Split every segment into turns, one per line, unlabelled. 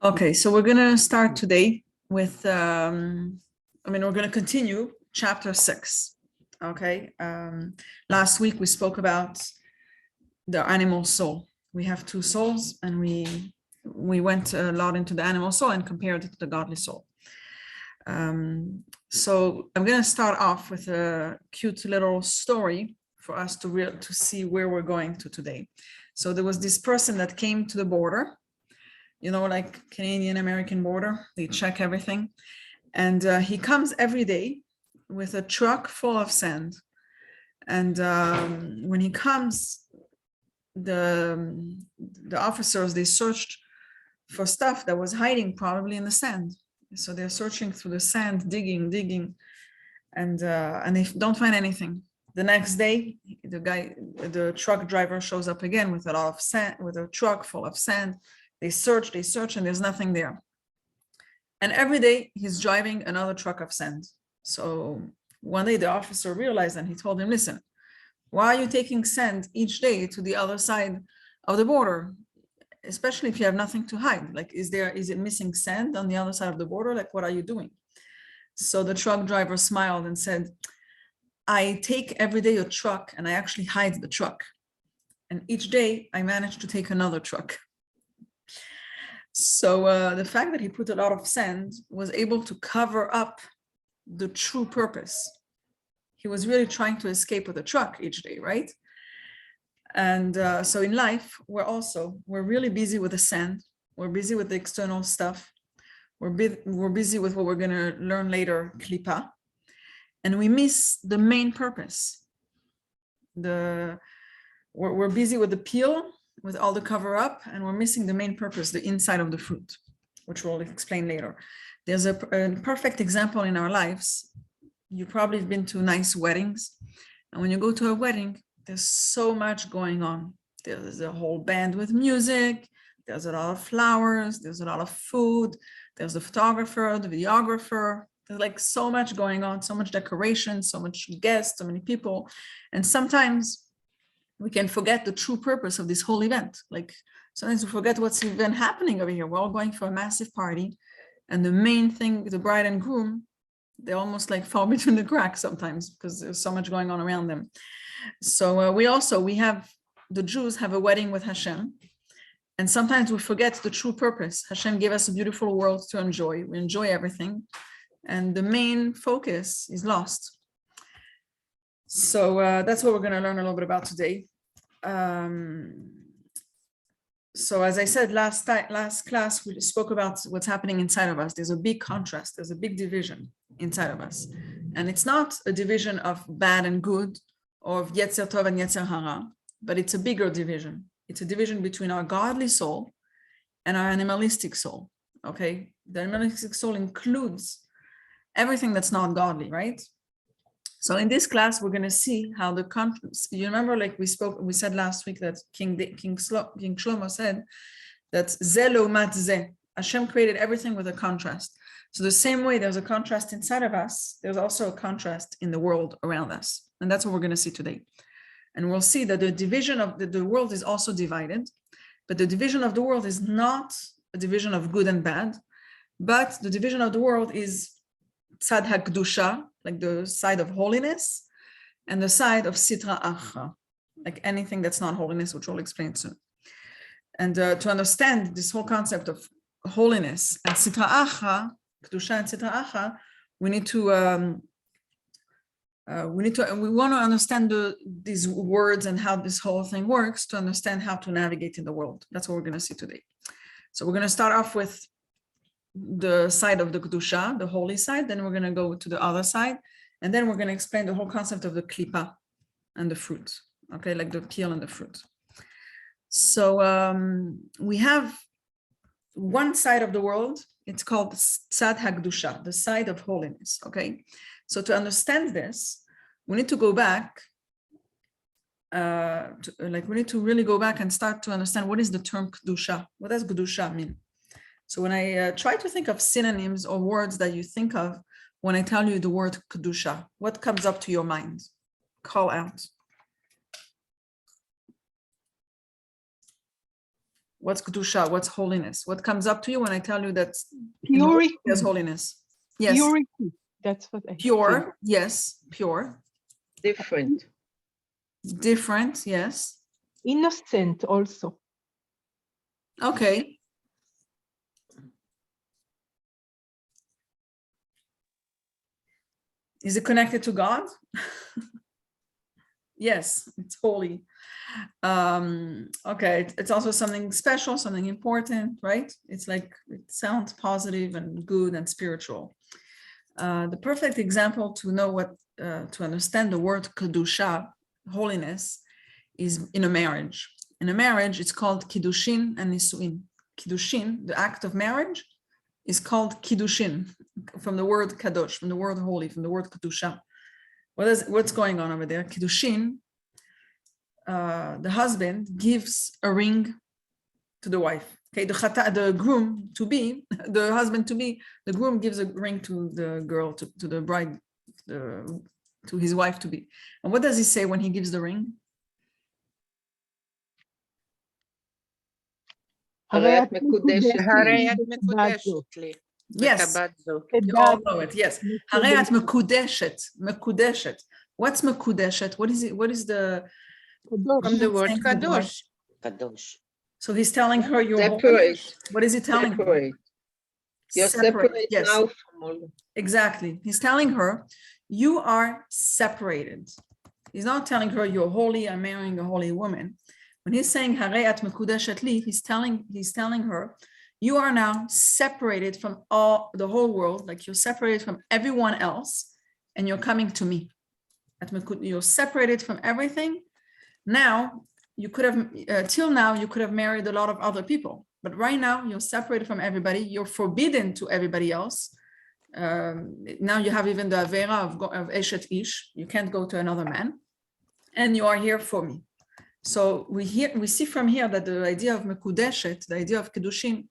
Okay, so we're going to start today with, we're going to continue chapter 6. Okay, last week we spoke about the animal soul. We have two souls, and we went a lot into the animal soul and compared it to the godly soul. So I'm going to start off with a cute little story for us to see where we're going to today. So there was this person that came to the border, like Canadian-American border, they check everything. And he comes every day with a truck full of sand. And when he comes, the officers, they searched for stuff that was hiding probably in the sand. So they're searching through the sand, digging, and they don't find anything. The next day, the truck driver shows up again with a lot of sand, with a truck full of sand. They search, and there's nothing there. And every day he's driving another truck of sand. So one day the officer realized, and he told him, listen, why are you taking sand each day to the other side of the border? Especially if you have nothing to hide. Like, is it missing sand on the other side of the border? Like, what are you doing? So the truck driver smiled and said, I take every day a truck and I actually hide the truck. And each day I manage to take another truck. So the fact that he put a lot of sand was able to cover up the true purpose. He was really trying to escape with a truck each day, right? And so in life, we're really busy with the sand. We're busy with the external stuff. We're busy with what we're going to learn later, klipa. And we miss the main purpose. We're busy with the peel, with all the cover up, and we're missing the main purpose, the inside of the fruit, which we'll explain later. There's a perfect example in our lives. You probably have been to nice weddings. And when you go to a wedding, there's so much going on. There's a whole band with music. There's a lot of flowers. There's a lot of food. There's the photographer, the videographer. There's like so much going on, so much decoration, so much guests, so many people. And sometimes we can forget the true purpose of this whole event. Like sometimes we forget what's even happening over here. We're all going for a massive party. And the main thing, the bride and groom, they almost like fall between the cracks sometimes because there's so much going on around them. So the Jews have a wedding with Hashem. And sometimes we forget the true purpose. Hashem gave us a beautiful world to enjoy. We enjoy everything. And the main focus is lost. So that's what we're going to learn a little bit about today. So as I said, last class, we spoke about what's happening inside of us. There's a big contrast. There's a big division inside of us. And it's not a division of bad and good, or of Yetzer Tov and Yetzer Hara, but it's a bigger division. It's a division between our godly soul and our animalistic soul, okay? The animalistic soul includes everything that's not godly, right? So in this class, we're going to see how the contrast, you remember, like we said last week that King Shlomo said that Zelo mat ze, Hashem created everything with a contrast. So the same way there's a contrast inside of us, there's also a contrast in the world around us. And that's what we're going to see today. And we'll see that the division of the world is also divided, but the division of the world is not a division of good and bad, but the division of the world is tzad hakdusha, like the side of holiness, and the side of sitra achra, like anything that's not holiness, which we'll explain soon. And to understand this whole concept of holiness and sitra achra, kedusha and sitra achra, we want to understand these words and how this whole thing works to understand how to navigate in the world. That's what we're going to see today. So we're going to start off with the side of the kedusha, the holy side. Then we're going to go to the other side, and then we're going to explain the whole concept of the klipa and the fruit. Okay, like the peel and the fruit. So we have one side of the world. It's called tzad hakdusha, the side of holiness. Okay. So to understand this, we need to go back, we need to really go back and start to understand what is the term kedusha. What does kedusha mean? So when I try to think of synonyms or words that you think of when I tell you the word kedusha, what comes up to your mind? Call out. What's kedusha? What's holiness? What comes up to you when I tell you that
Purity.
there's holiness? Yes.
Purity. That's what I
Pure.
think.
Yes. Pure.
Different.
Different. Yes.
Innocent also.
Okay. Is it connected to God? Yes, it's holy. Okay, it's also something special, something important, right? It's like, it sounds positive and good and spiritual. The perfect example to know what, to understand the word kedusha, holiness, is in a marriage. In a marriage, it's called kiddushin and nisuin. Kiddushin, the act of marriage, is called kiddushin, from the word kadosh, from the word holy, from the word kedusha. What's going on over there? Kiddushin, the husband gives a ring to the wife. Okay, the groom to be, the husband to be, the groom gives a ring to the girl, to the bride, to his wife to be. And what does he say when he gives the ring?
הרי את מקודשת לי.
הרי את מקודשת לי.
Yes,
וטבעת זו.
you all know it. Yes. הרי את מקודשת, מקודשת. What's מקודשת? What is it? What is the?
From the word kadosh.
קדוש.
So he's telling her you're holy.
Separate.
What is he telling her?
Separate. You're separate
Yes,
now from all.
exactly. He's telling her you are separated. He's not telling her you're holy, I'm marrying a holy woman. When he's saying Harei at mekudeshet li, he's telling her you are now separated from the whole world, like you're separated from everyone else, and you're coming to me. You're separated from everything. Now you could have till now you could have married a lot of other people, but right now you're separated from everybody. You're forbidden to everybody else. Now you have even the avera of eshet ish. You can't go to another man, and you are here for me. So we see from here that the idea of mekudeshet, the idea of kedushin,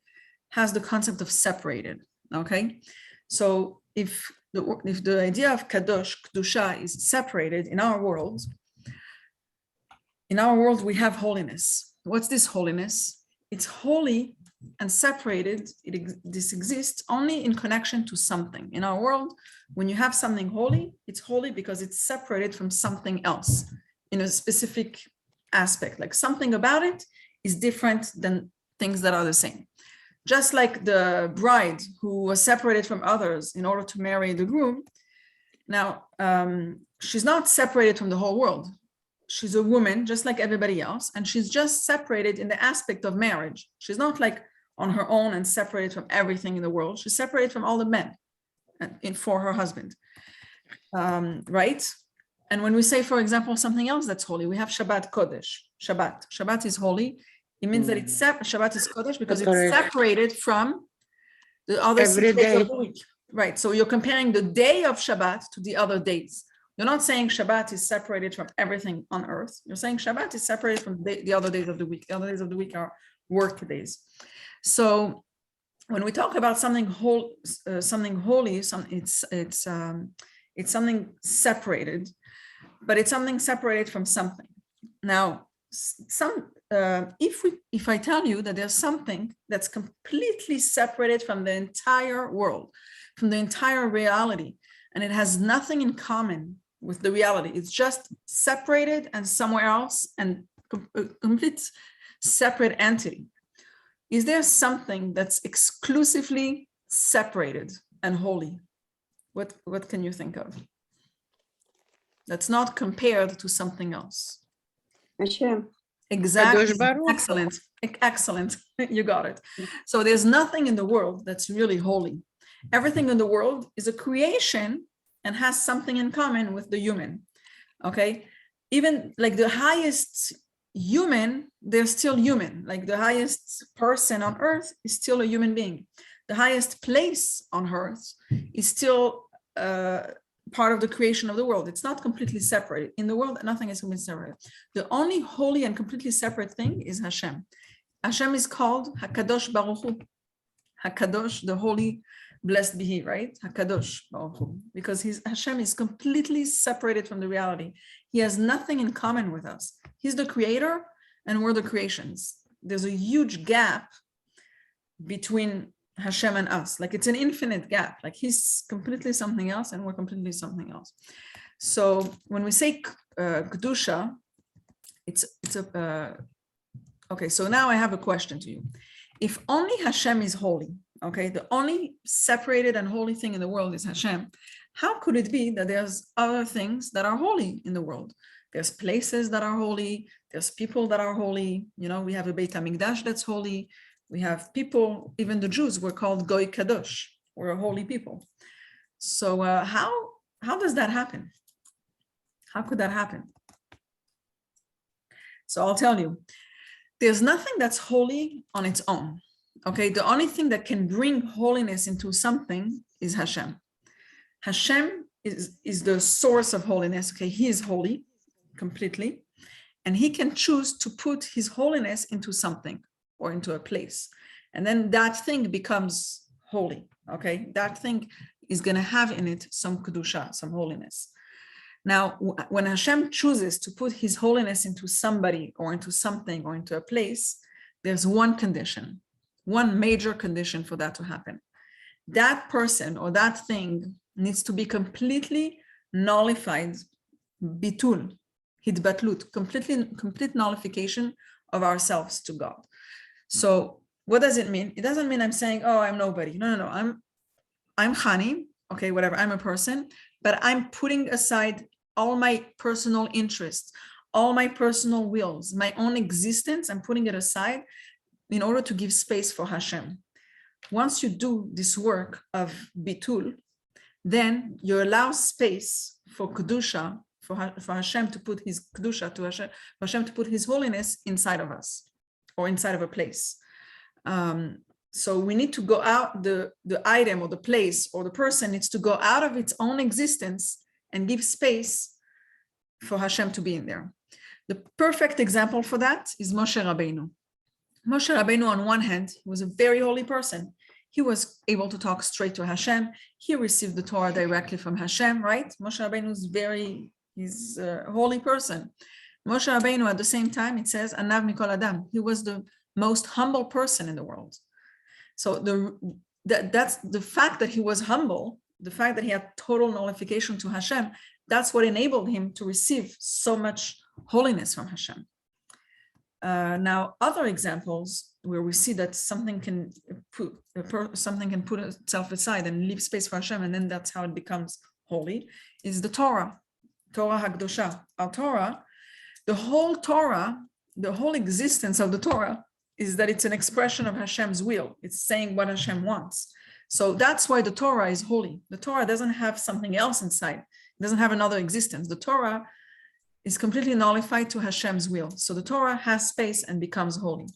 has the concept of separated. Okay, so if the idea of kadosh, kedusha, is separated in our world, we have holiness. What's this holiness? It's holy and separated. This exists only in connection to something. In our world, when you have something holy, it's holy because it's separated from something else in a specific aspect. Like something about it is different than things that are the same. Just like the bride who was separated from others in order to marry the groom. Now, she's not separated from the whole world. She's a woman just like everybody else, and she's just separated in the aspect of marriage. She's not like on her own and separated from everything in the world. She's separated from all the men for her husband, right? And when we say, for example, something else that's holy, we have Shabbat Kodesh. Shabbat is holy. It means that it's Shabbat is Kodesh because it's separated from the other 6 days of the week. Right. So you're comparing the day of Shabbat to the other days. You're not saying Shabbat is separated from everything on earth. You're saying Shabbat is separated from the other days of the week. The other days of the week are work days. So when we talk about something holy, it's something separated, but it's something separated from something. Now, if I tell you that there's something that's completely separated from the entire world, from the entire reality, and it has nothing in common with the reality, it's just separated and somewhere else and a complete separate entity. Is there something that's exclusively separated and holy? What can you think of? That's not compared to something else.
Hashem.
Exactly. Excellent. You got it. So there's nothing in the world that's really holy. Everything in the world is a creation and has something in common with the human. Okay. Even like the highest human, they're still human. Like the highest person on earth is still a human being. The highest place on earth is still part of the creation of the world. It's not completely separated. In the world, nothing is completely separated. The only holy and completely separate thing is Hashem. Hashem is called Hakadosh Baruch Hu. Hakadosh, the holy, blessed be he, right? Hakadosh Baruch Hu. Because Hashem is completely separated from the reality. He has nothing in common with us. He's the creator and we're the creations. there's a huge gap between Hashem and us. Like it's an infinite gap. Like he's completely something else and we're completely something else. So when we say Kedusha, okay, so now I have a question to you. If only Hashem is holy, okay, the only separated and holy thing in the world is Hashem, how could it be that there's other things that are holy in the world? There's places that are holy, there's people that are holy, you know, we have a Beit HaMikdash that's holy, we have people, even the Jews were called Goy Kadosh, we're a holy people. So how does that happen? How could that happen? So I'll tell you, there's nothing that's holy on its own, okay? The only thing that can bring holiness into something is Hashem. Hashem is the source of holiness, okay? He is holy completely, and he can choose to put his holiness into something or into a place. And then that thing becomes holy, okay? That thing is gonna have in it some kedusha, some holiness. Now, when Hashem chooses to put his holiness into somebody or into something or into a place, there's one condition, one major condition for that to happen. That person or that thing needs to be completely nullified, bitul, hitbatlut, complete nullification of ourselves to God. So what does it mean? It doesn't mean I'm saying, oh, I'm nobody. No. I'm Hani, okay, whatever, I'm a person, but I'm putting aside all my personal interests, all my personal wills, my own existence, I'm putting it aside in order to give space for Hashem. Once you do this work of bitul, then you allow space for kedusha, for Hashem to put his kedusha, for Hashem to put his holiness inside of us or inside of a place. So we need to go out, the item or the place or the person needs to go out of its own existence and give space for Hashem to be in there. The perfect example for that is Moshe Rabbeinu. Moshe Rabbeinu, on one hand, was a very holy person. He was able to talk straight to Hashem. He received the Torah directly from Hashem, right? Moshe Rabbeinu is he's a holy person. Moshe Rabbeinu, at the same time, it says, Anav Mikol Adam. He was the most humble person in the world. So that's the fact that he was humble, the fact that he had total nullification to Hashem, that's what enabled him to receive so much holiness from Hashem. Now, other examples where we see that something can put itself aside and leave space for Hashem, and then that's how it becomes holy, is the Torah, Torah HaKdosha. Our Torah, the whole existence of the Torah is that it's an expression of Hashem's will. It's saying what Hashem wants. So that's why the Torah is holy. The Torah doesn't have something else inside. It doesn't have another existence. The Torah is completely nullified to Hashem's will. So the Torah has space and becomes holy.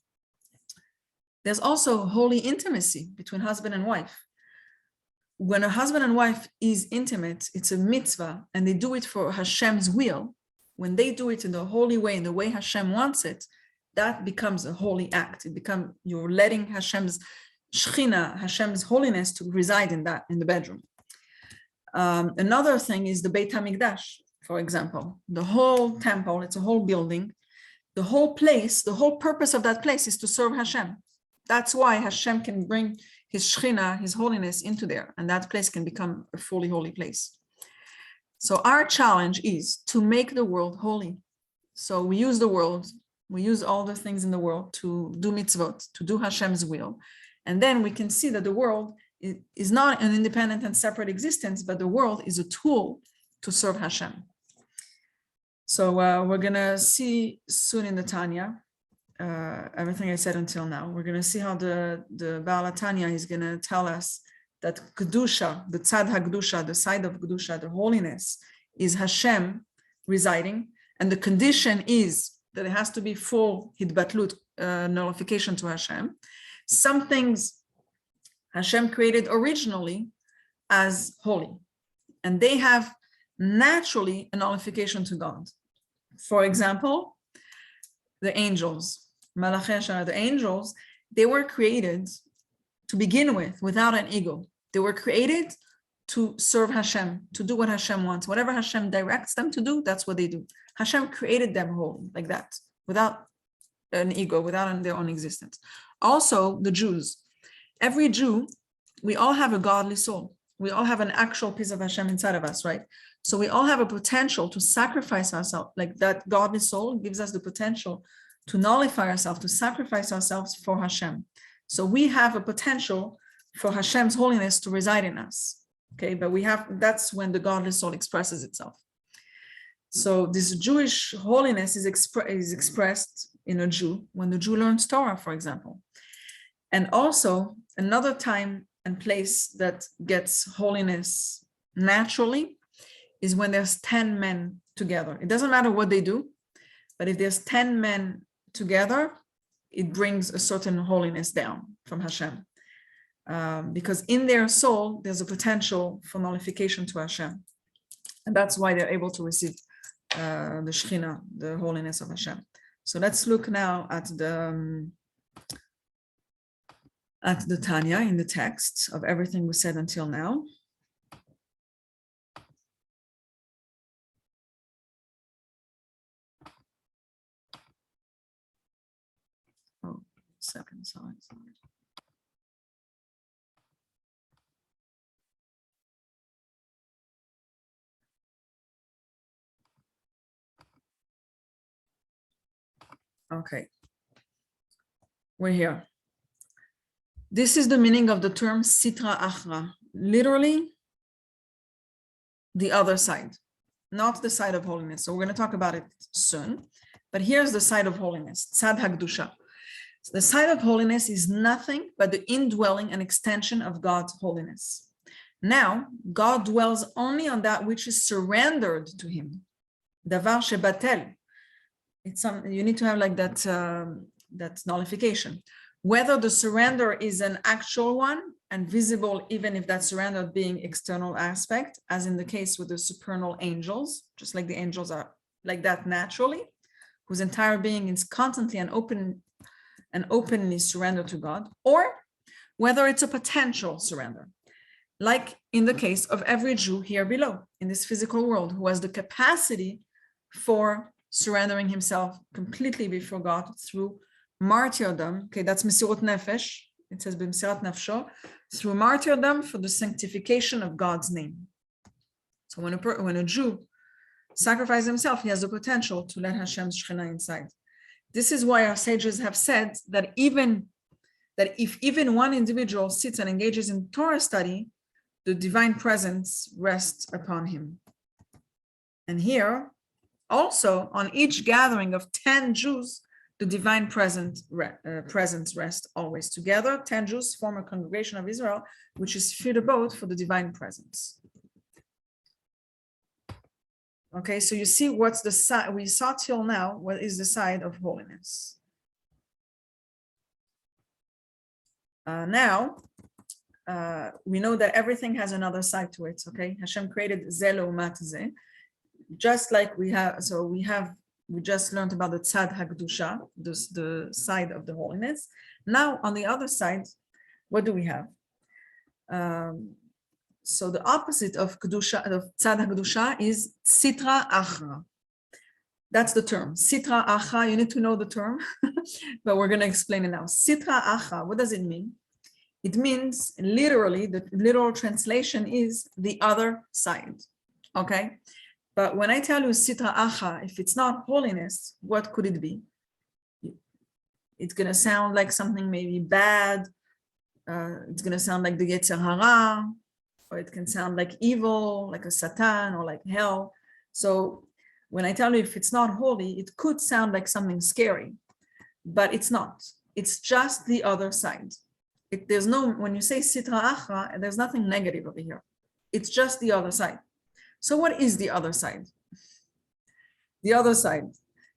There's also holy intimacy between husband and wife. When a husband and wife is intimate, it's a mitzvah, and they do it for Hashem's will. When they do it in the holy way, in the way Hashem wants it, that becomes a holy act. You're letting Hashem's Shechina, Hashem's holiness, to reside in the bedroom. Another thing is the Beit HaMikdash, for example. The whole temple, it's a whole building. The whole place, the whole purpose of that place is to serve Hashem. That's why Hashem can bring his Shechina, his holiness into there, and that place can become a fully holy place. So our challenge is to make the world holy. So we use the world, we use all the things in the world to do mitzvot, to do Hashem's will. And then we can see that the world is not an independent and separate existence, but the world is a tool to serve Hashem. So we're gonna see soon in the Tanya, everything I said until now. We're gonna see how the Baal Tanya is gonna tell us that Kedusha, the Tzad HaKedusha, the side of Kedusha, the holiness, is Hashem residing. And the condition is that it has to be full hitbatlut, nullification to Hashem. Some things Hashem created originally as holy, and they have naturally a nullification to God. For example, the angels, Malachei Hashanah, the angels, they were created to begin with without an ego. They were created to serve Hashem, to do what Hashem wants. Whatever Hashem directs them to do, that's what they do. Hashem created them holy like that, without an ego, without their own existence. Also, the Jews. Every Jew, we all have a godly soul. We all have an actual piece of Hashem inside of us, right? So we all have a potential to sacrifice ourselves. Like that godly soul gives us the potential to nullify ourselves, to sacrifice ourselves for Hashem. So we have a potential for Hashem's holiness to reside in us. Okay, but that's when the godly soul expresses itself. So this Jewish holiness is expressed in a Jew when the Jew learns Torah, for example. And also another time and place that gets holiness naturally is when there's 10 men together. It doesn't matter what they do, but if there's 10 men together, it brings a certain holiness down from Hashem. Because in their soul, there's a potential for nullification to Hashem. And that's why they're able to receive the Shekhinah, the holiness of Hashem. So let's look now at the Tanya in the text of everything we said until now. Oh, second, sorry. Okay, we're here. This is the meaning of the term Sitra Achra, literally the other side, not the side of holiness. So we're going to talk about it soon, but here's the side of holiness, Tzad HaKdusha. The side of holiness is nothing but the indwelling and extension of God's holiness. Now, God dwells only on that which is surrendered to him. Davar shebatel. It's you need to have like that, that nullification. Whether the surrender is an actual one and visible, even if that surrender being external aspect, as in the case with the supernal angels, just like the angels are like that naturally, whose entire being is constantly and openly surrendered to God, or whether it's a potential surrender, like in the case of every Jew here below in this physical world, who has the capacity for surrendering himself completely before God through martyrdom. Okay, that's Mesirut Nefesh. It says B'Mesirat Nafsho, through martyrdom for the sanctification of God's name. So when a Jew sacrifices himself, he has the potential to let Hashem's Shekhinah inside. This is why our sages have said that if even one individual sits and engages in Torah study, the divine presence rests upon him. And here, also, on each gathering of 10 Jews, the divine presence rests always together. 10 Jews form a congregation of Israel, which is fit abode for the divine presence. Okay, so you see what's the side we saw till now. What is the side of holiness? Now, we know that everything has another side to it. Okay, Hashem created ze leumat ze. Just like we just learned about the Tzad HaKdusha, the side of the holiness. Now, on the other side, what do we have? So the opposite of Kedusha, of Tzad HaKdusha, is Sitra Achra. That's the term. Sitra Achra, you need to know the term, but we're going to explain it now. Sitra Achra, what does it mean? It means, literally, the literal translation is the other side, okay? But when I tell you Sitra Achra, if it's not holiness, what could it be? It's going to sound like something maybe bad. It's going to sound like the Yetzer Hara, or it can sound like evil, like a Satan, or like hell. So when I tell you if it's not holy, it could sound like something scary, but it's not. It's just the other side. There's no, when you say Sitra Achra, there's nothing negative over here. It's just the other side. So what is the other side? The other side.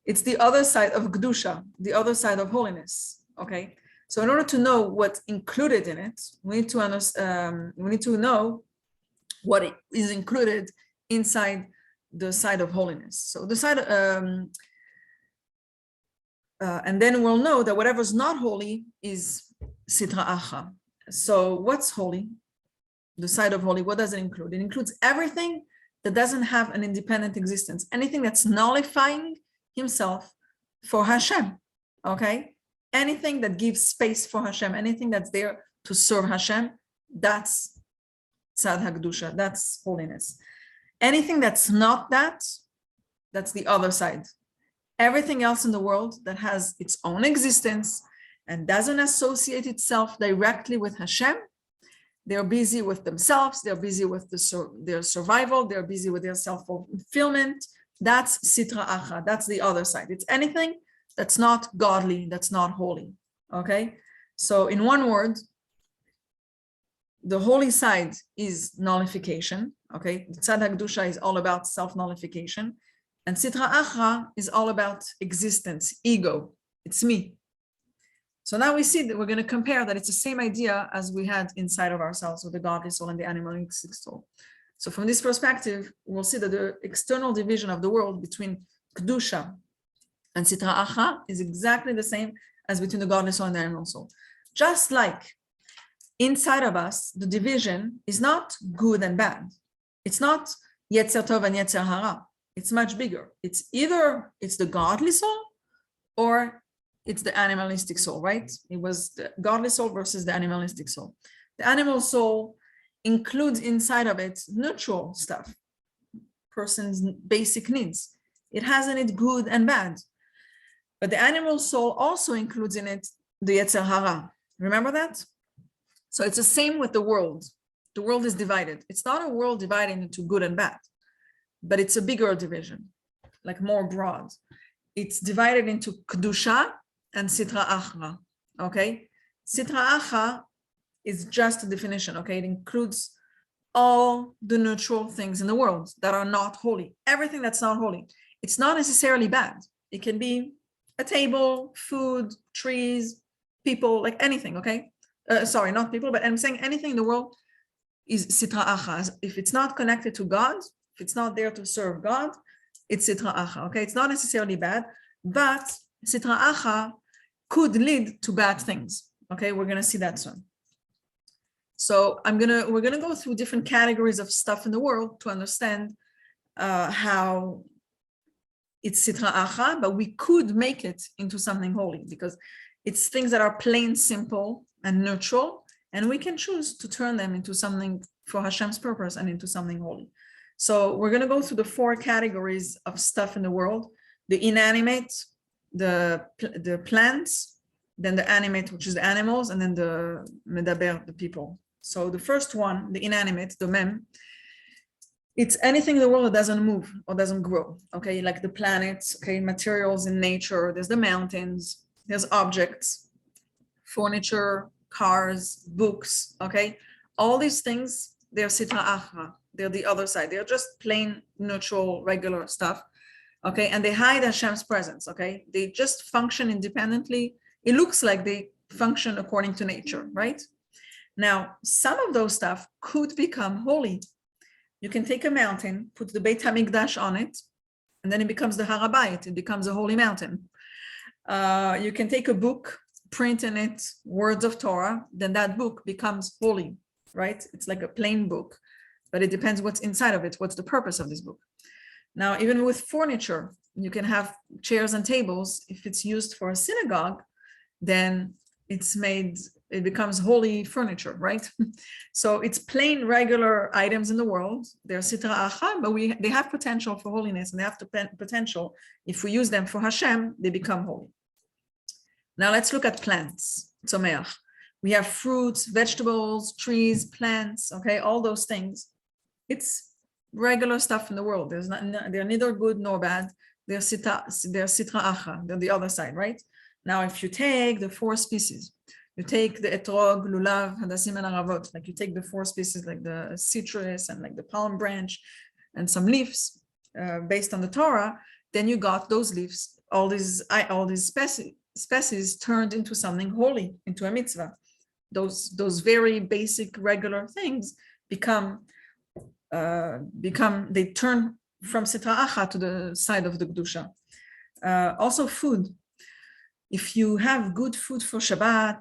It's the other side of Kedusha, the other side of holiness, okay? So in order to know what's included in it, we need to understand, we need to know what is included inside the side of holiness. So the side, and then we'll know that whatever's not holy is Sitra Achra. So what's holy? The side of holy, what does it include? It includes everything that doesn't have an independent existence, anything that's nullifying himself for Hashem. okay? Anything that gives space for Hashem, anything that's there to serve Hashem, that's Tzad HaKdusha, that's holiness. Anything that's not that, that's the other side. Everything else in the world that has its own existence and doesn't associate itself directly with Hashem, they're busy with themselves, they're busy with their survival, they're busy with their self-fulfillment. That's Sitra Acha, that's the other side. It's anything that's not godly, that's not holy, okay? So in one word, the holy side is nullification, okay? Tzad HaKdusha is all about self-nullification, and Sitra Acha is all about existence, ego, it's me. So now we see that we're going to compare that it's the same idea as we had inside of ourselves with the godly soul and the animalistic soul. So from this perspective, we'll see that the external division of the world between Kedusha and Sitra Acha is exactly the same as between the godly soul and the animal soul. Just like inside of us, the division is not good and bad. It's not Yetzer Tov and Yetzer Hara. It's much bigger. It's either it's the godly soul or it's the animalistic soul, right? It was the godly soul versus the animalistic soul. The animal soul includes inside of it neutral stuff, person's basic needs. It has in it good and bad. But the animal soul also includes in it the Yetzer Hara. Remember that? So it's the same with the world. The world is divided. It's not a world divided into good and bad, but it's a bigger division, like more broad. It's divided into Kedusha and Sitra Acha, okay? Sitra Acha is just a definition, okay? It includes all the neutral things in the world that are not holy. Everything that's not holy. It's not necessarily bad. It can be a table, food, trees, people, like anything, okay? Sorry, not people, but I'm saying anything in the world is Sitra Acha. If it's not connected to God, if it's not there to serve God, it's Sitra Acha, okay? It's not necessarily bad, but Sitra Acha could lead to bad things, okay? We're gonna see that soon. So we're gonna go through different categories of stuff in the world to understand how it's Sitra Acha, but we could make it into something holy because it's things that are plain simple and neutral, and we can choose to turn them into something for Hashem's purpose and into something holy. So we're gonna go through the 4 categories of stuff in the world: the inanimate, the plants, then the animate, which is the animals, and then the medaber, the people. So the first one, the inanimate, the mem, it's anything in the world that doesn't move or doesn't grow, okay? Like the planets, okay, materials in nature, there's the mountains, there's objects, furniture, cars, books, okay? All these things, they're Sitra Acha, they're the other side. They're just plain, neutral, regular stuff, okay? And they hide Hashem's presence, okay? They just function independently. It looks like they function according to nature, right? Now, some of those stuff could become holy. You can take a mountain, put the Beit HaMikdash on it, and then it becomes the Har HaBayit. It becomes a holy mountain. You can take a book, print in it words of Torah, then that book becomes holy, right? It's like a plain book, but it depends what's inside of it. What's the purpose of this book? Now, even with furniture, you can have chairs and tables. If it's used for a synagogue, then it becomes holy furniture, right? So it's plain, regular items in the world. They're Sitra Acha, but they have potential for holiness, and they have potential. If we use them for Hashem, they become holy. Now let's look at plants, Tzomeach. We have fruits, vegetables, trees, plants, okay, all those things. It's regular stuff in the world. They're neither good nor bad. They're Sitra Acha, they're the other side, right? Now, if you take the 4 species, you take the etrog, lulav, hadassim, and aravot, like you take the 4 species, like the citrus and like the palm branch and some leaves based on the Torah, then you got those leaves, all these species turned into something holy, into a mitzvah. Those very basic, regular things they turn from Sitra Acha to the side of the Kedusha. Also food. If you have good food for Shabbat,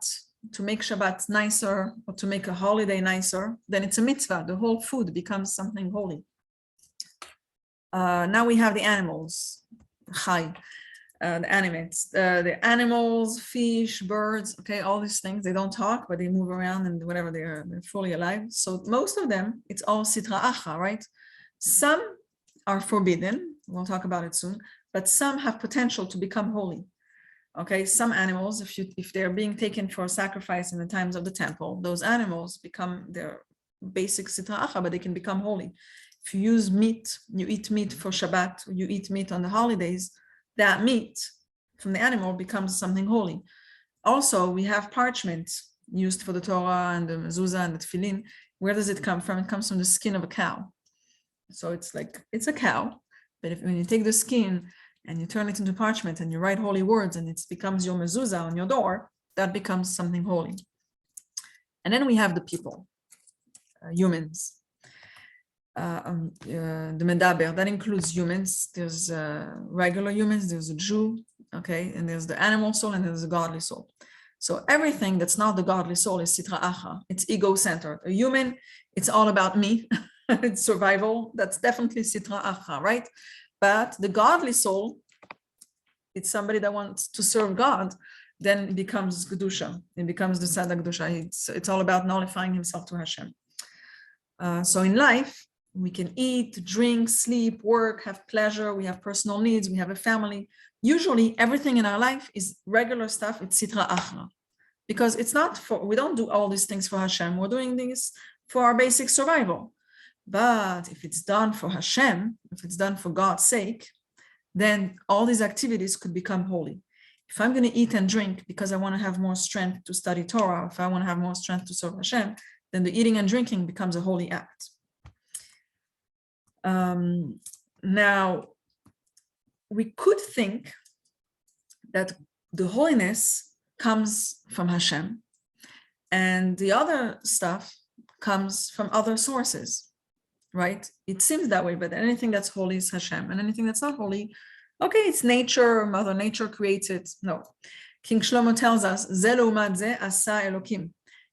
to make Shabbat nicer or to make a holiday nicer, then it's a mitzvah. The whole food becomes something holy. Now we have the animals, chai. the animates, the animals, fish, birds, okay, all these things, they don't talk, but they move around and whatever, they're fully alive. So most of them, it's all sitra achra, right? Some are forbidden, we'll talk about it soon, but some have potential to become holy. Okay, some animals, if they're being taken for sacrifice in the times of the temple, those animals become their basic sitra achra, but they can become holy. If you use meat, you eat meat for Shabbat, you eat meat on the holidays, that meat from the animal becomes something holy. Also, we have parchment used for the Torah and the mezuzah and the tefillin. Where does it come from? It comes from the skin of a cow. So it's like, it's a cow, but when you take the skin and you turn it into parchment and you write holy words and it becomes your mezuzah on your door, that becomes something holy. And then we have the people, humans. The medaber, that includes humans. There's regular humans, there's a Jew, okay, and there's the animal soul and there's the godly soul. So everything that's not the godly soul is sitra achra. It's ego-centered. A human, it's all about me. It's survival. That's definitely sitra achra, right? But the godly soul, it's somebody that wants to serve God, then it becomes kedusha. It becomes the sadak kedusha. It's all about nullifying himself to Hashem. So in life, we can eat, drink, sleep, work, have pleasure, we have personal needs, we have a family. Usually everything in our life is regular stuff, it's sitra achra. Because it's not for, we don't do all these things for Hashem, we're doing things for our basic survival. But if it's done for Hashem, if it's done for God's sake, then all these activities could become holy. If I'm going to eat and drink because I want to have more strength to study Torah, if I want to have more strength to serve Hashem, then the eating and drinking becomes a holy act. Now, we could think that the holiness comes from Hashem and the other stuff comes from other sources, right? It seems that way, but anything that's holy is Hashem and anything that's not holy, okay, it's nature, Mother Nature creates it. No. King Shlomo tells us, Ze l'umat ze asa Elokim.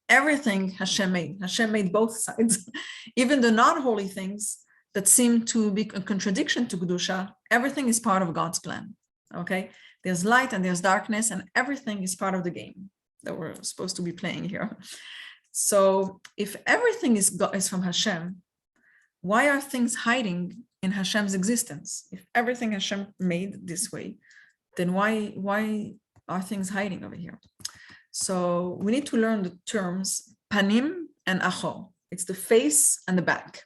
Everything Hashem made. Hashem made both sides. Even the not holy things that seem to be a contradiction to Kedusha, everything is part of God's plan, okay? There's light and there's darkness and everything is part of the game that we're supposed to be playing here. So if everything is from Hashem, why are things hiding in Hashem's existence? If everything Hashem made this way, then why are things hiding over here? So we need to learn the terms panim and achor. It's the face and the back.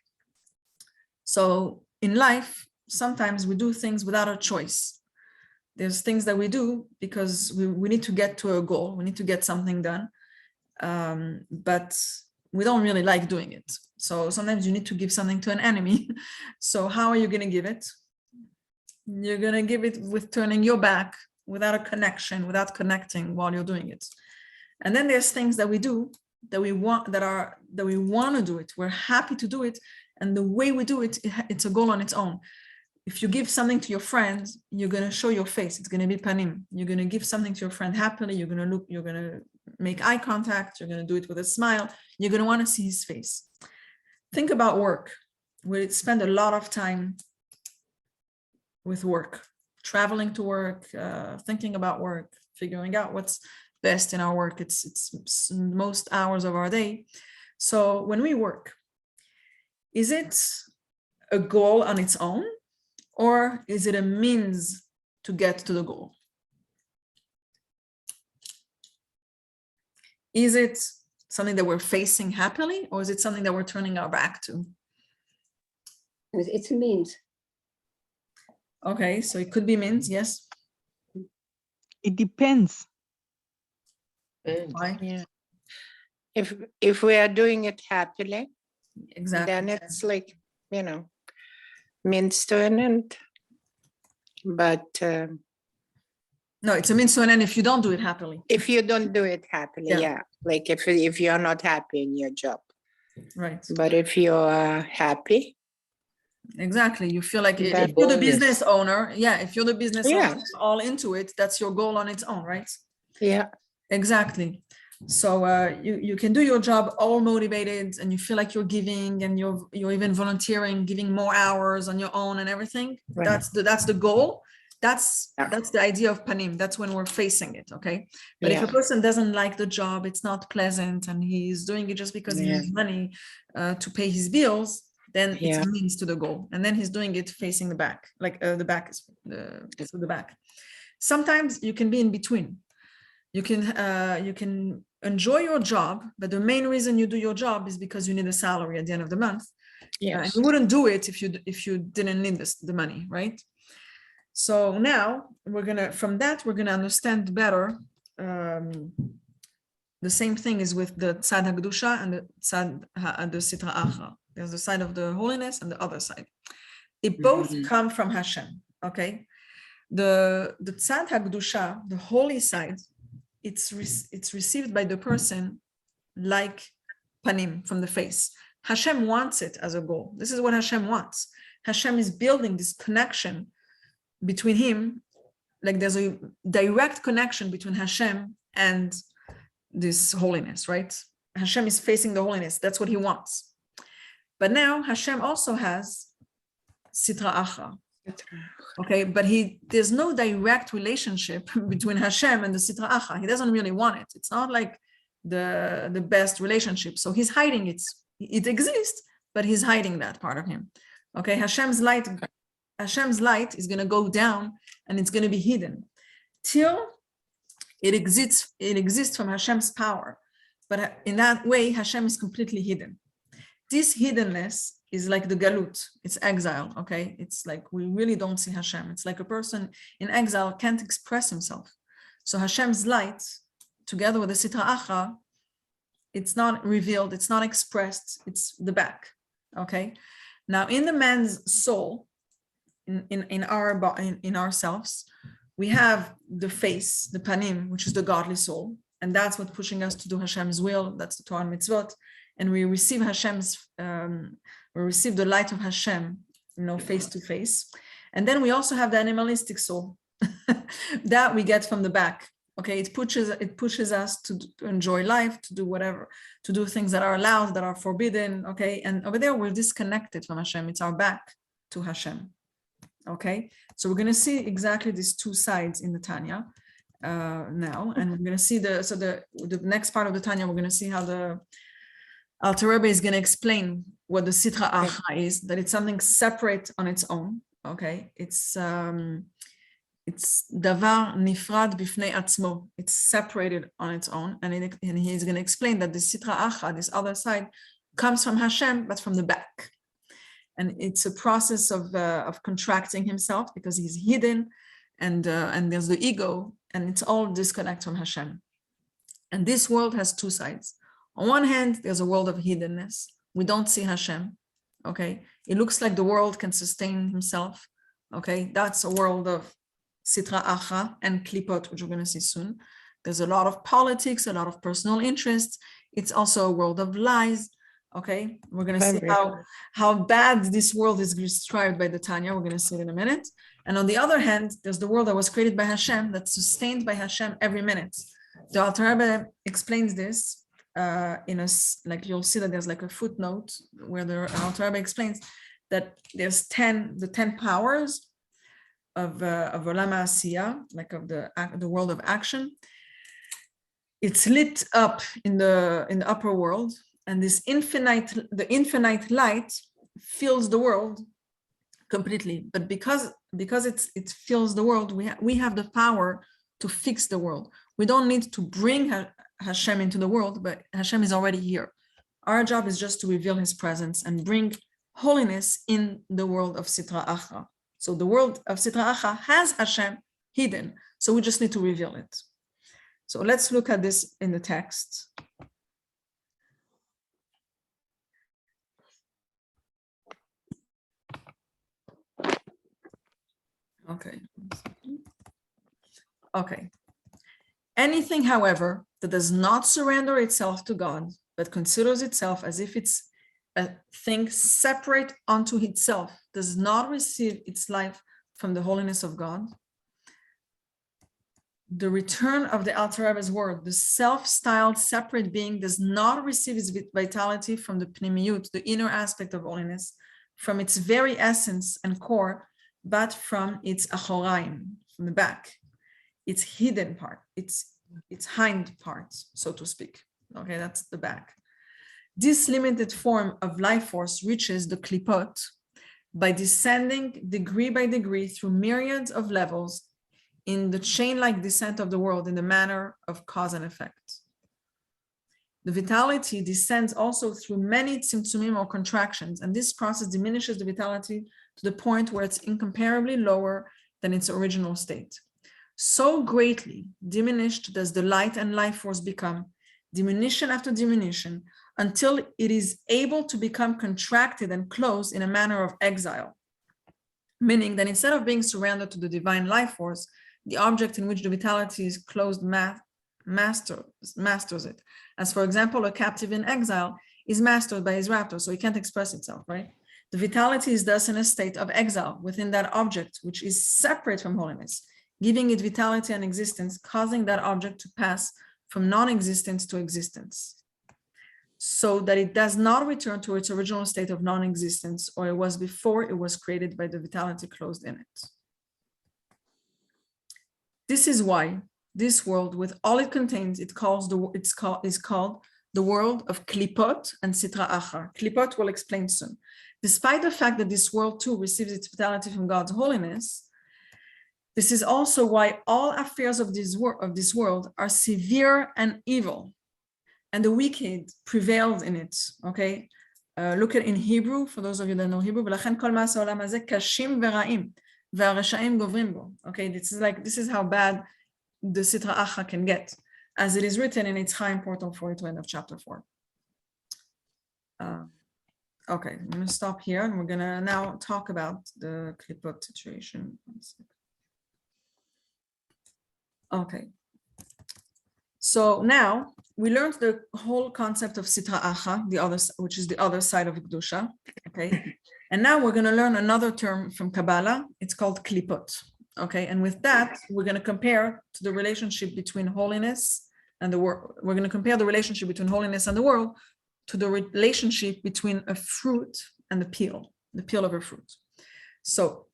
So in life, sometimes we do things without a choice. There's things that we do because we need to get to a goal. We need to get something done, but we don't really like doing it. So sometimes you need to give something to an enemy. So how are you going to give it? You're going to give it with turning your back, without a connection, without connecting while you're doing it. And then there's things that we do that we want to do it. We're happy to do it. And the way we do it, it's a goal on its own. If you give something to your friend, you're going to show your face. It's going to be panim. You're going to give something to your friend happily. You're going to look, you're going to make eye contact. You're going to do it with a smile. You're going to want to see his face. Think about work. We spend a lot of time with work, traveling to work, thinking about work, figuring out what's best in our work. It's most hours of our day. So when we work, is it a goal on its own, or is it a means to get to the goal? Is it something that we're facing happily, or is it something that we're turning our back to?
It's a means.
Okay, so it could be means, yes.
It depends.
Why?
Yeah. If we are doing it happily,
Exactly.
then it's like, means to an end. But
No, it's a means to an end if you don't do it happily.
if you don't do it happily,
Yeah.
yeah. Like if you're not happy in your job.
Right.
But if you're happy,
Exactly. You feel like if
That
you're the
bonus.
business owner, yeah, if you're the business
Yeah.
owner, all into it, that's your goal on its own, right?
yeah.
Exactly. So you can do your job all motivated and you feel like you're giving and you're even volunteering, giving more hours on your own and everything.
Right.
That's the goal.
Yeah.
That's the idea of panim. That's when we're facing it, okay? But if a
Yeah.
person doesn't like the job, it's not pleasant, and he's doing it just because he
Yeah.
needs money to pay his bills, then it's
Yeah.
a means to the goal. And then he's doing it facing the back, like the back is through the back. Sometimes you can be in between. You can enjoy your job, but the main reason you do your job is because you need a salary at the end of the month.
Yes.
You wouldn't do it if you didn't need the money, right? So now from that we're gonna understand better. The same thing is with the tzad hagdusha and the sitra achra. There's the side of the holiness and the other side. It both
Mhm.
come from Hashem. Okay, the tzad hagdusha, the holy side, it's received by the person like panim, from the face. Hashem wants it as a goal. This is what Hashem wants. Hashem is building this connection between him, like there's a direct connection between Hashem and this holiness, right? Hashem is facing the holiness. That's what he wants. But now Hashem also has sitra achra. Okay, but there's no direct relationship between Hashem and the sitra achra. He doesn't really want it. It's not like the best relationship. So he's hiding it. It exists, but he's hiding that part of him. Okay, Hashem's light is going to go down and it's going to be hidden till it exists from Hashem's power. But in that way, Hashem is completely hidden. This hiddenness is like the galut, it's exile, okay? It's like we really don't see Hashem. It's like a person in exile can't express himself. So Hashem's light, together with the sitra achra, it's not revealed, it's not expressed, it's the back, okay? Now in the man's soul, in ourselves, we have the face, the panim, which is the godly soul, and that's what pushing us to do Hashem's will. That's the Torah and mitzvot, and we receive we receive the light of Hashem, face to face. And then we also have the animalistic soul that we get from the back. Okay, it pushes us to enjoy life, to do whatever, to do things that are allowed, that are forbidden. Okay, and over there we're disconnected from Hashem. It's our back to Hashem. Okay, so we're going to see exactly these two sides in the Tanya now, and we're going to see the next part of the Tanya. We're going to see how the Alter Rebbe is going to explain what the sitra achra is. That it's something separate on its own. Okay, it's davar nifrad bifnei atzmo. It's separated on its own, and he's going to explain that the sitra achra, this other side, comes from Hashem, but from the back. And it's a process of contracting himself because he's hidden, and there's the ego, and it's all disconnect from Hashem. And this world has two sides. On one hand, there's a world of hiddenness. We don't see Hashem. Okay, it looks like the world can sustain himself. Okay, that's a world of sitra achra and klipot, which we're going to see soon. There's a lot of politics, a lot of personal interests. It's also a world of lies. Okay, we're going to see how bad this world is described by the Tanya. We're going to see it in a minute. And on the other hand, there's the world that was created by Hashem, that's sustained by Hashem every minute. The Alter Rebbe explains this like you'll see that there's like a footnote where the Alter Rebbe explains that there's the 10 powers of Olam Asiya, like of the world of action. It's lit up in the upper world. And the infinite light fills the world completely. But because it fills the world, we have the power to fix the world. We don't need to bring Hashem into the world, but Hashem is already here. Our job is just to reveal his presence and bring holiness in the world of sitra achra. So the world of sitra achra has Hashem hidden. So we just need to reveal it. So let's look at this in the text. Okay. Anything, however, that does not surrender itself to God, but considers itself as if it's a thing separate unto itself, does not receive its life from the holiness of God. The return of the Alter Rebbe's word, the self-styled separate being does not receive its vitality from the pnimiyut, the inner aspect of holiness, from its very essence and core, but from its achoraim, from the back, its hidden part, its hind part, so to speak. Okay, that's the back. This limited form of life force reaches the klipot by descending degree by degree through myriads of levels in the chain-like descent of the world in the manner of cause and effect. The vitality descends also through many tzimtzumim or contractions, and this process diminishes the vitality to the point where it's incomparably lower than its original state. So greatly diminished does the light and life force become, diminution after diminution, until it is able to become contracted and closed in a manner of exile, meaning that instead of being surrendered to the divine life force, the object in which the vitality is closed masters it. As for example, a captive in exile is mastered by his raptor, so he can't express itself, right? The vitality is thus in a state of exile within that object, which is separate from holiness, giving it vitality and existence, causing that object to pass from non-existence to existence, so that it does not return to its original state of non-existence, or it was before it was created by the vitality closed in it. This is why this world, with all it contains, is called the world of klipot and sitra achar. Klipot will explain soon. Despite the fact that this world too receives its vitality from God's holiness, this is also why all affairs of this world are severe and evil, and the wicked prevailed in it. Okay, look at in Hebrew, for those of you that know Hebrew. Okay, this is how bad the sitra achar can get, as it is written in its high portal 42 end of chapter 4. Okay, I'm going to stop here, and we're going to now talk about the klipot situation. Okay, so now we learned the whole concept of sitra achar, which is the other side of kedusha. Okay, and now we're going to learn another term from Kabbalah. It's called klipot. Okay, and with that, we're going to compare to the relationship between holiness and the world. We're going to compare the relationship between holiness and the world to the relationship between a fruit and the peel of a fruit. So,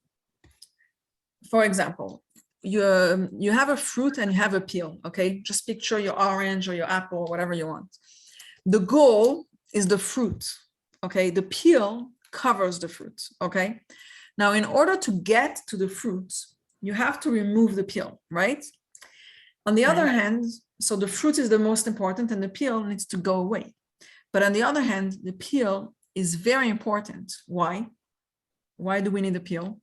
for example, you have a fruit and you have a peel. Okay, just picture your orange or your apple, whatever you want. The goal is the fruit. Okay, the peel covers the fruit. Okay, now in order to get to the fruit, you have to remove the peel, right? On the other hand, so the fruit is the most important and the peel needs to go away. But on the other hand, the peel is very important. Why? Why do we need the peel?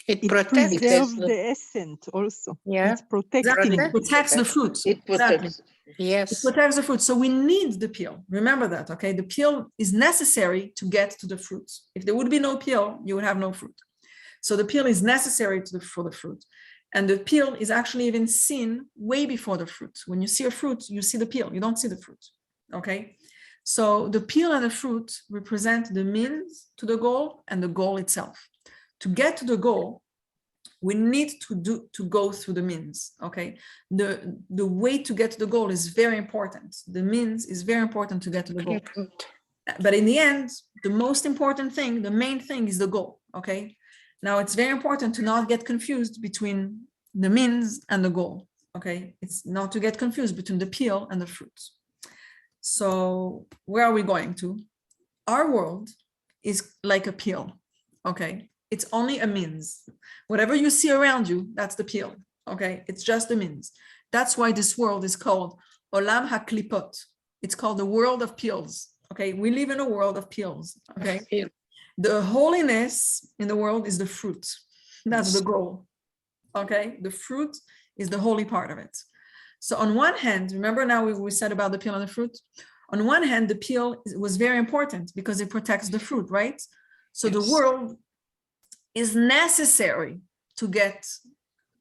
It
It
protects.
preserves the essence also.
Yeah.
It's protecting.
Exactly. It protects the fruit.
It protects.
It
Yes.
protects the fruit. So we need the peel. Remember that, okay? The peel is necessary to get to the fruit. If there would be no peel, you would have no fruit. So the peel is necessary for the fruit. And the peel is actually even seen way before the fruit. When you see a fruit, you see the peel. You don't see the fruit, okay? So the peel and the fruit represent the means to the goal and the goal itself. To get to the goal, we need to go through the means, okay? The way to get to the goal is very important. The means is very important to get to the goal. But in the end, the most important thing, the main thing is the goal, okay? Now, it's very important to not get confused between the means and the goal, okay? It's not to get confused between the peel and the fruit. So where are we going to? Our world is like a peel, okay? It's only a means. Whatever you see around you, that's the peel, okay? It's just the means. That's why this world is called Olam HaKlipot. It's called the world of peels, okay? We live in a world of peels, okay? The holiness in the world is the fruit. That's the goal, okay? The fruit is the holy part of it. So on one hand, remember now we said about the peel and the fruit? On one hand, the peel was very important because it protects the fruit, right? So the world is necessary to get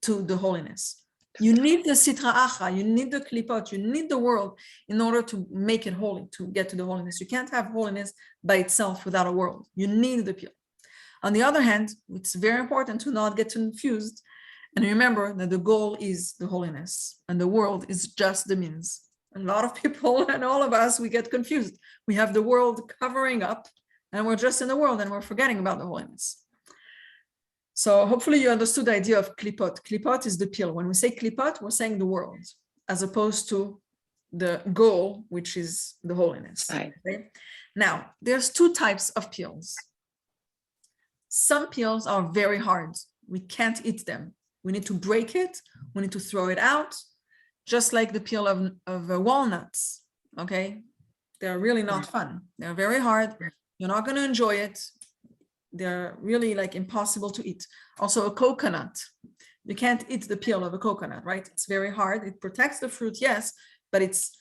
to the holiness. You need the sitra achar, you need the klipot, you need the world in order to make it holy, to get to the holiness. You can't have holiness by itself without a world. You need the peel. On the other hand, it's very important to not get confused and remember that the goal is the holiness and the world is just the means. A lot of people and all of us, we get confused. We have the world covering up and we're just in the world and we're forgetting about the holiness. So hopefully you understood the idea of klipot. Klipot is the peel. When we say klipot, we're saying the world, as opposed to the goal, which is the holiness.
Right.
Okay? Now, there's two types of peels. Some peels are very hard. We can't eat them. We need to break it. We need to throw it out, just like the peel of walnuts. Okay, they're really not fun. They're very hard. You're not going to enjoy it. They're really like impossible to eat. Also, a coconut. You can't eat the peel of a coconut, right? It's very hard. It protects the fruit, yes, but it's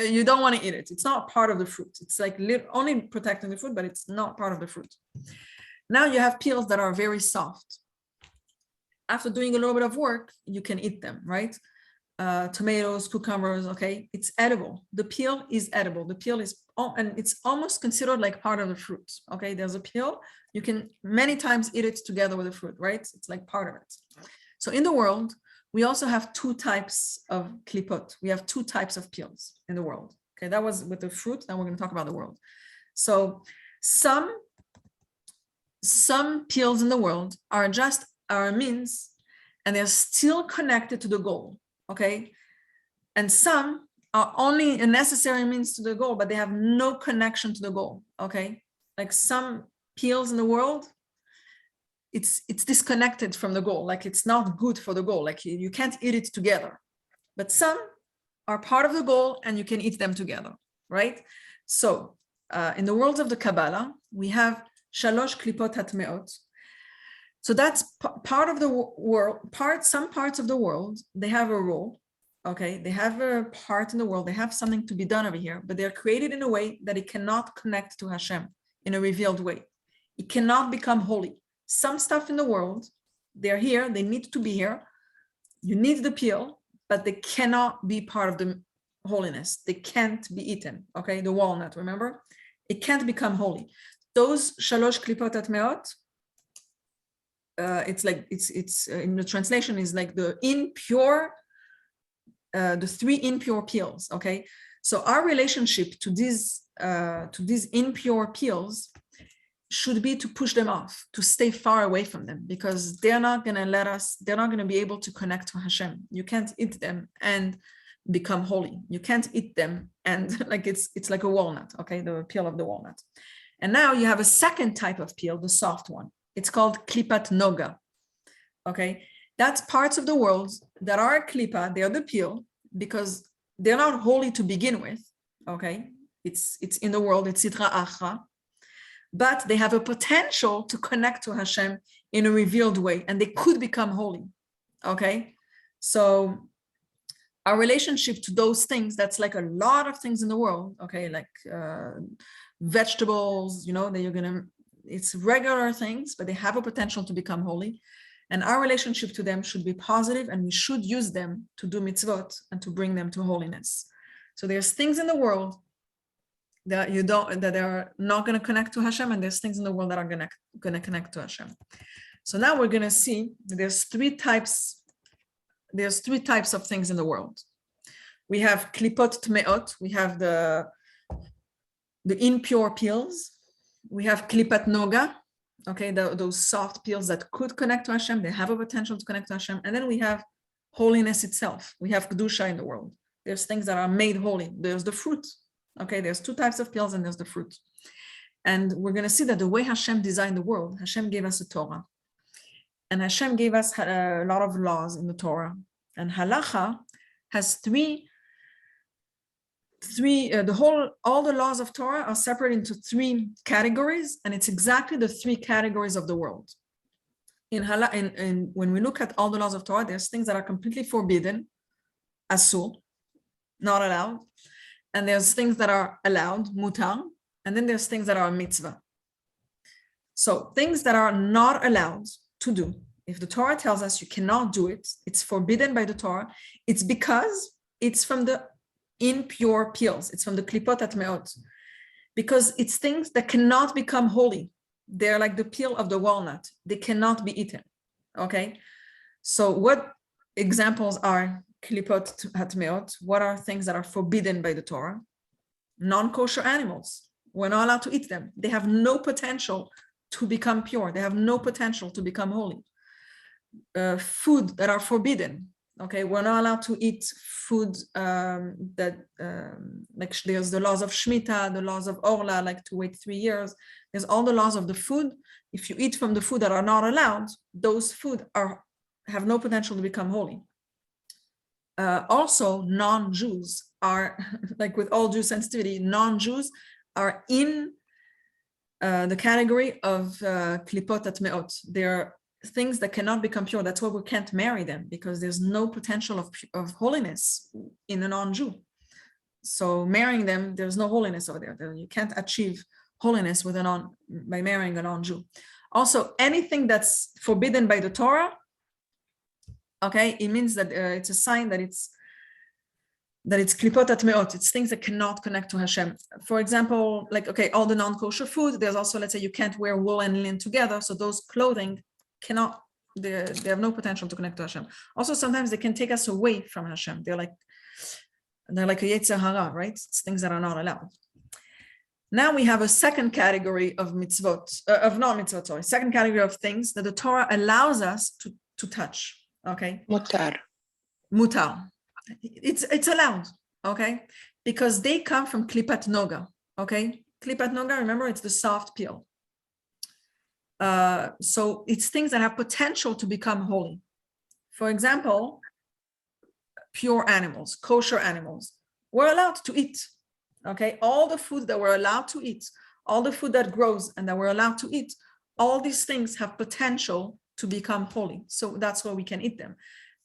you don't want to eat it. It's not part of the fruit. It's like only protecting the fruit, but it's not part of the fruit. Now you have peels that are very soft. After doing a little bit of work, you can eat them, right? Tomatoes, cucumbers, okay? It's edible. The peel is edible. The peel is, and it's almost considered like part of the fruit, okay? There's a peel. You can many times eat it together with the fruit, right? It's like part of it. So in the world, we also have two types of klipot. We have two types of peels in the world. Okay, that was with the fruit. Now we're going to talk about the world. So some peels in the world are just our means, and they're still connected to the goal. Okay, and some are only a necessary means to the goal, but they have no connection to the goal. Okay, like some peels in the world, it's disconnected from the goal, like it's not good for the goal, like you can't eat it together. But some are part of the goal and you can eat them together, right? So in the world of the Kabbalah, we have shalosh klipot hatmeot. So that's part of the world, some parts of the world, they have a role, okay? They have a part in the world, they have something to be done over here, but they're created in a way that it cannot connect to Hashem in a revealed way. It cannot become holy. Some stuff in the world, they're here, they need to be here. You need the peel, but they cannot be part of the holiness. They can't be eaten, okay? The walnut, remember? It can't become holy. Those shalosh klipot hatmeot, it's like, it's in the translation is like the impure, the three impure peels, okay? So our relationship to these impure peels should be to push them off, to stay far away from them, because they're not going to let us, they're not going to be able to connect to Hashem. You can't eat them and become holy. You can't eat them and like it's like a walnut, okay, the peel of the walnut. And now you have a second type of peel, the soft one. It's called klipat noga, okay? That's parts of the world that are klipa, they're the peel, because they're not holy to begin with, okay? It's in the world, it's sitra achra, but they have a potential to connect to Hashem in a revealed way, and they could become holy, okay? So our relationship to those things, that's like a lot of things in the world, okay? Like vegetables, you know, that you're gonna, it's regular things, but they have a potential to become holy. And our relationship to them should be positive, and we should use them to do mitzvot and to bring them to holiness. So there's things in the world that that are not going to connect to Hashem, and there's things in the world that are going to connect to Hashem. So now we're going to see there's three types of things in the world. We have klipot tmeot, we have the impure peels. We have klipat noga, okay, those soft peels that could connect to Hashem, they have a potential to connect to Hashem. And then we have holiness itself. We have kedusha in the world. There's things that are made holy. There's the fruit. Okay, there's two types of peels and there's the fruit. And we're going to see that the way Hashem designed the world, Hashem gave us a Torah. And Hashem gave us a lot of laws in the Torah. And halacha has all the laws of Torah are separated into three categories, and it's exactly the three categories of the world. When we look at all the laws of Torah, there's things that are completely forbidden, asur, not allowed. And there's things that are allowed, mutar, and then there's things that are mitzvah. So things that are not allowed to do, if the Torah tells us you cannot do it, it's forbidden by the Torah, it's because it's from the impure peels, it's from the klipot hatmeot, because it's things that cannot become holy. They're like the peel of the walnut, they cannot be eaten, okay? So what examples are klipot hatmeot? What are things that are forbidden by the Torah? Non-kosher animals, We're not allowed to eat them. They have no potential to become pure. They have no potential to become holy. Food that are forbidden. Okay, we're not allowed to eat food that like there's the laws of Shemitah, the laws of Orla, like to wait 3 years. There's all the laws of the food. If you eat from the food that are not allowed, those food have no potential to become holy. Also, non-Jews are, like with all Jew sensitivity, non-Jews are in the category of klipot atmeot. They're things that cannot become pure. That's why we can't marry them, because there's no potential of holiness in a non-Jew. So marrying them, there's no holiness over there. You can't achieve holiness with by marrying a non-Jew. Also, anything that's forbidden by the Torah, okay, it means that it's a sign that it's klipot atmeot. It's things that cannot connect to Hashem. For example, like, okay, all the non-kosher food, there's also, let's say, you can't wear wool and linen together. So those clothing cannot, they have no potential to connect to Hashem. Also, sometimes they can take us away from Hashem. They're like a yetzer hara, right? It's things that are not allowed. Now we have a second category of mitzvot, second category of things that the Torah allows us to touch, okay?
Mutar.
Mutar. It's allowed, okay? Because they come from klipat noga, okay? Klipat noga, remember, it's the soft peel. So it's things that have potential to become holy. For example, pure animals, kosher animals, we're allowed to eat, okay? All the food that we're allowed to eat, all the food that grows and that we're allowed to eat, all these things have potential to become holy. So that's why we can eat them.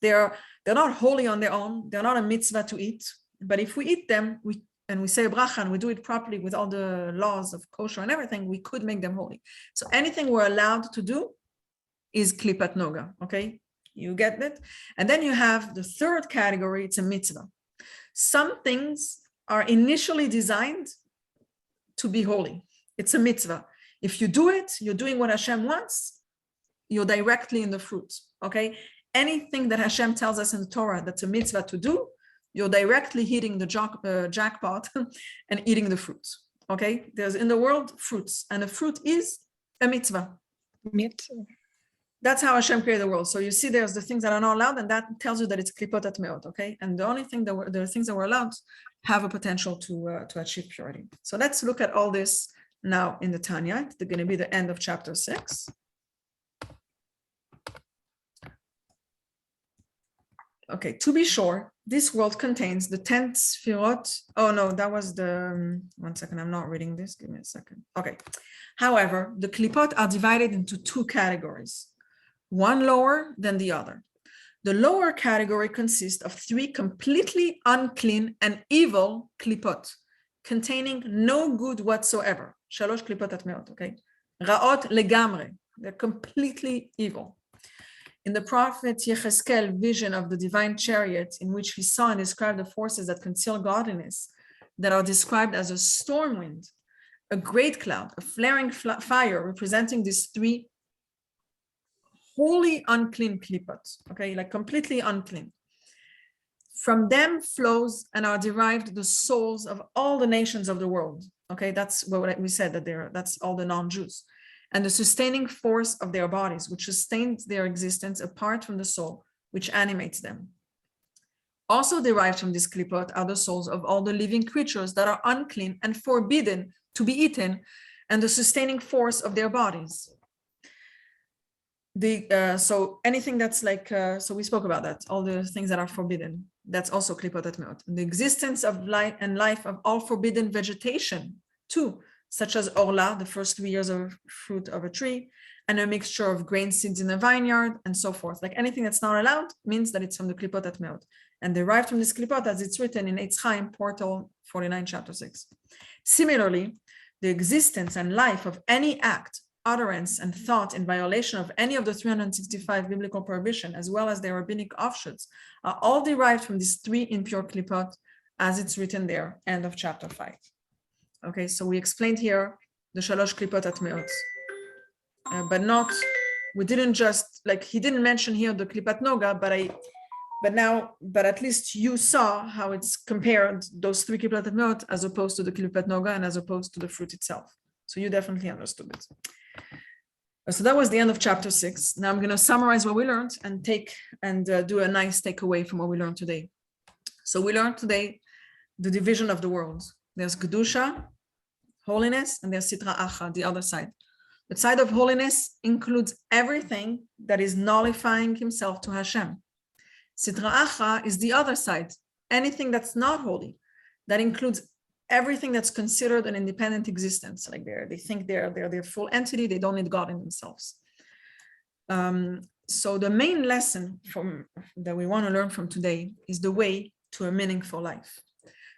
They're not holy on their own. They're not a mitzvah to eat. But if we eat them, we say bracha and we do it properly with all the laws of kosher and everything, we could make them holy. So anything we're allowed to do is klipat noga, okay? You get it? And then you have the third category, it's a mitzvah. Some things are initially designed to be holy. It's a mitzvah. If you do it, you're doing what Hashem wants, you're directly in the fruit, okay? Anything that Hashem tells us in the Torah that's a mitzvah to do, you're directly hitting the jackpot and eating the fruit, okay? There's in the world fruits, and a fruit is a mitzvah.
Mitzvah.
That's how Hashem created the world. So you see there's the things that are not allowed, and that tells you that it's klipot atmeot, okay? And the only thing the things that were allowed have a potential to achieve purity. So let's look at all this now in the Tanya. It's going to be the end of chapter 6. Okay, to be sure, this world contains the 10 sfirot. Oh no, that was the, 1 second, I'm not reading this, give me a second. Okay, however, the klipot are divided into 2 categories, one lower than the other. The lower category consists of 3 completely unclean and evil klipot, containing no good whatsoever. Shalosh klipot atmeot, okay? Ra'ot legamre, they're completely evil. In the prophet Yechezkel vision of the divine chariot, in which he saw and described the forces that conceal godliness, that are described as a storm wind, a great cloud, a flaring fire, representing these 3 wholly unclean klipot, okay, like completely unclean. From them flows and are derived the souls of all the nations of the world, okay, that's what we said, that's all the non-Jews. And the sustaining force of their bodies, which sustains their existence apart from the soul, which animates them. Also derived from this klipot are the souls of all the living creatures that are unclean and forbidden to be eaten, and the sustaining force of their bodies. So anything that's like, so we spoke about that, all the things that are forbidden, that's also klipot atmeot. The existence of life and life of all forbidden vegetation too, such as orla, the first 3 years of fruit of a tree, and a mixture of grain seeds in a vineyard, and so forth. Like anything that's not allowed means that it's from the klipot atmeot, and derived from this klipot, as it's written in Eitz Chaim, Portal 49, chapter 6. Similarly, the existence and life of any act, utterance, and thought in violation of any of the 365 biblical prohibition, as well as their rabbinic offshoots, are all derived from these 3 impure klipot, as it's written there, end of chapter 5. Okay, so we explained here the shalosh klipot atmeot, but not, we didn't just, like, he didn't mention here the klipat noga, but but at least you saw how it's compared, those three Klippat Noga as opposed to the Klippat Noga and as opposed to the fruit itself. So you definitely understood it. So that was the end of chapter 6. Now I'm going to summarize what we learned and do a nice takeaway from what we learned today. So we learned today the division of the world. There's Kedusha, holiness, and there's Sitra Acha, the other side. The side of holiness includes everything that is nullifying himself to Hashem. Sitra Acha is the other side, anything that's not holy. That includes everything that's considered an independent existence. Like they think they're their full entity, they don't need God in themselves. So the main lesson that we want to learn from today is the way to a meaningful life.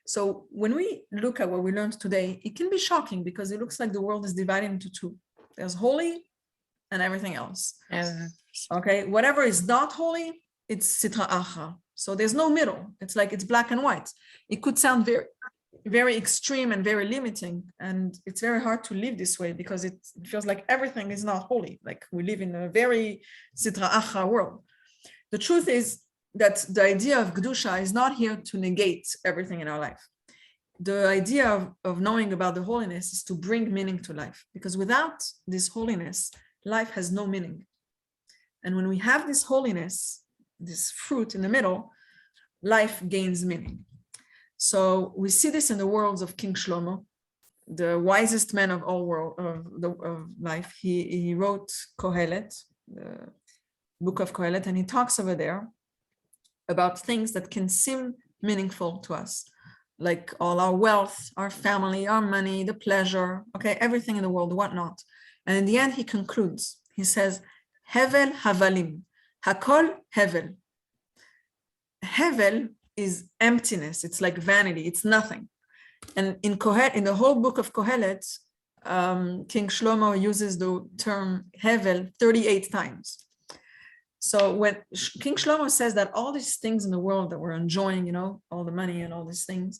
So when we look at what we learned today, it can be shocking because it looks like the world is divided into two. There's holy and everything else. Okay, whatever is not holy, it's Sitra Acha. So there's no middle. It's like it's black and white. It could sound very, very extreme and very limiting. And it's very hard to live this way because it feels like everything is not holy. Like we live in a very Sitra Acha world. The truth is that the idea of Kedusha is not here to negate everything in our life. The idea of knowing about the holiness is to bring meaning to life, because without this holiness, life has no meaning. And when we have this holiness, this fruit in the middle, life gains meaning. So we see this in the words of King Shlomo, the wisest man of all of life. He wrote Kohelet, the book of Kohelet, and he talks over there about things that can seem meaningful to us, like all our wealth, our family, our money, the pleasure, okay, everything in the world, whatnot. And in the end, he concludes, he says, Hevel Havalim, Hakol Hevel. Hevel is emptiness, it's like vanity, it's nothing. And in Kohelet, in the whole book of Kohelet, King Shlomo uses the term Hevel 38 times. So when King Shlomo says that all these things in the world that we're enjoying, you know, all the money and all these things,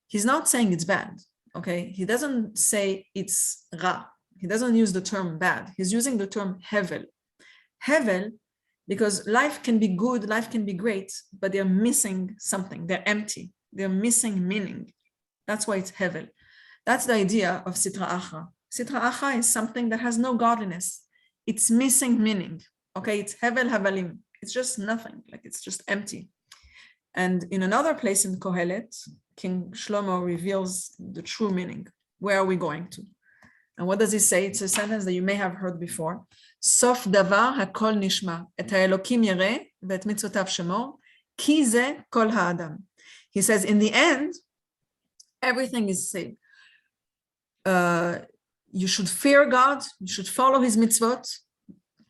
he's not saying it's bad, okay? He doesn't say it's ra. He doesn't use the term bad. He's using the term hevel. Hevel, because life can be good, life can be great, but they're missing something. They're empty. They're missing meaning. That's why it's hevel. That's the idea of Sitra Acha. Sitra Acha is something that has no godliness. It's missing meaning. Okay, it's Hevel Havalim. It's just nothing, like it's just empty. And in another place in Kohelet, King Shlomo reveals the true meaning. Where are we going to? And what does he say? It's a sentence that you may have heard before. Sof davar hakol nishma, et haElokim yireh, ve'et mitzotav shemor, ki ze kol ha'adam. He says, in the end, everything is saved. You should fear God, you should follow his mitzvot,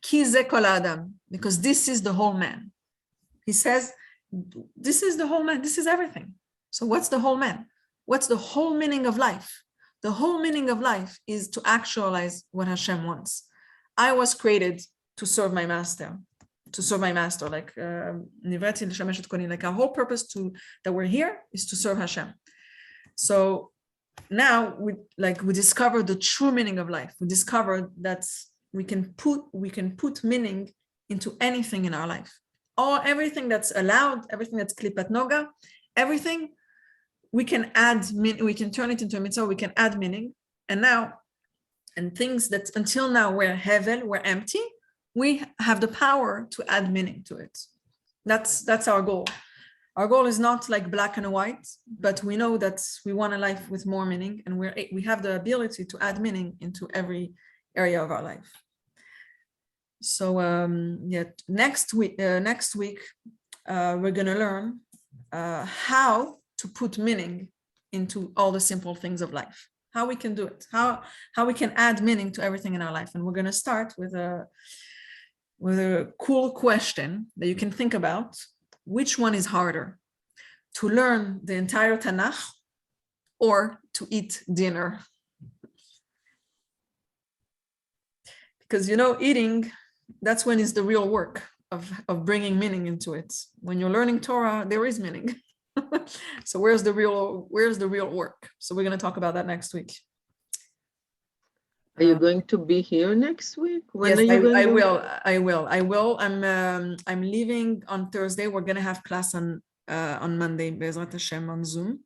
ki ze kol ha'adam, because this is the whole man. He says, this is the whole man, this is everything. So what's the whole man? What's the whole meaning of life? The whole meaning of life is to actualize what Hashem wants. I was created to serve my master, like Nivrati l'shamesh et koni, like our whole purpose that we're here is to serve Hashem. So now we discover the true meaning of life. We discovered that we can put meaning into anything in our life. Everything that's allowed, everything that's Klippat Noga, everything we can add, we can turn it into a mitzvah, we can add meaning. And things that until now were hevel, were empty, we have the power to add meaning to it. That's our goal. Our goal is not like black and white, but we know that we want a life with more meaning, and we have the ability to add meaning into every area of our life. So next week we're going to learn how to put meaning into all the simple things of life, how we can do it, how we can add meaning to everything in our life. And we're going to start with a cool question that you can think about. Which one is harder, to learn the entire Tanakh or to eat dinner? Because eating, that's when it's the real work of bringing meaning into it. When you're learning Torah, there is meaning. So where's the real work? So we're going to talk about that next week.
Are you going to be here next week? When
Yes,
are you going
I
to?
will. I will. I will. I'm leaving on Thursday. We're gonna have class on Monday, Bezrat Hashem, on Zoom.